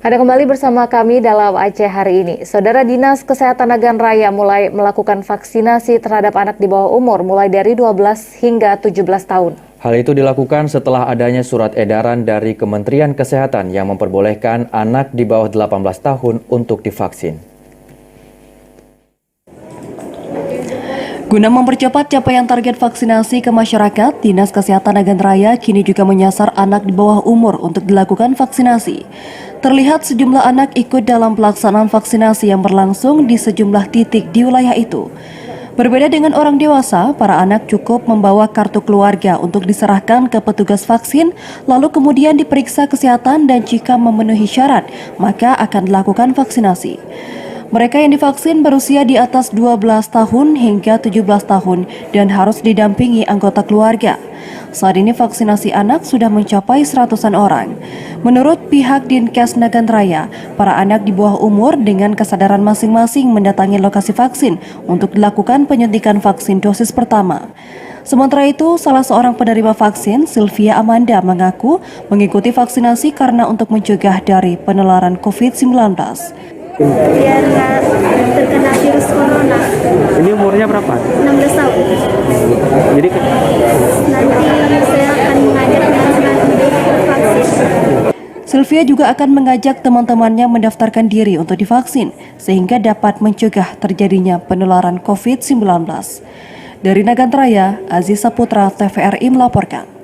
Anda kembali bersama kami dalam Aceh hari ini. Saudara, Dinas Kesehatan Nagan Raya mulai melakukan vaksinasi terhadap anak di bawah umur mulai dari 12 hingga 17 tahun. Hal itu dilakukan setelah adanya surat edaran dari Kementerian Kesehatan yang memperbolehkan anak di bawah 18 tahun untuk divaksin. Guna mempercepat capaian target vaksinasi ke masyarakat, Dinas Kesehatan Nagan Raya kini juga menyasar anak di bawah umur untuk dilakukan vaksinasi. Terlihat sejumlah anak ikut dalam pelaksanaan vaksinasi yang berlangsung di sejumlah titik di wilayah itu. Berbeda dengan orang dewasa, para anak cukup membawa kartu keluarga untuk diserahkan ke petugas vaksin, lalu kemudian diperiksa kesehatan dan jika memenuhi syarat, maka akan dilakukan vaksinasi. Mereka yang divaksin berusia di atas 12 tahun hingga 17 tahun dan harus didampingi anggota keluarga. Saat ini vaksinasi anak sudah mencapai 100-an orang. Menurut pihak Dinkes Nagan Raya, para anak di bawah umur dengan kesadaran masing-masing mendatangi lokasi vaksin untuk dilakukan penyuntikan vaksin dosis pertama. Sementara itu, salah seorang penerima vaksin, Sylvia Amanda, mengaku mengikuti vaksinasi karena untuk mencegah dari penularan COVID-19. Biar nggak terkena virus corona. Ini umurnya berapa? 16 tahun. Jadi Nanti saya akan mengajak teman-teman untuk vaksin. Sylvia juga akan mengajak teman-temannya mendaftarkan diri untuk divaksin sehingga dapat mencegah terjadinya penularan COVID-19. Dari Nagan Raya, Aziz Saputra, TVRI melaporkan.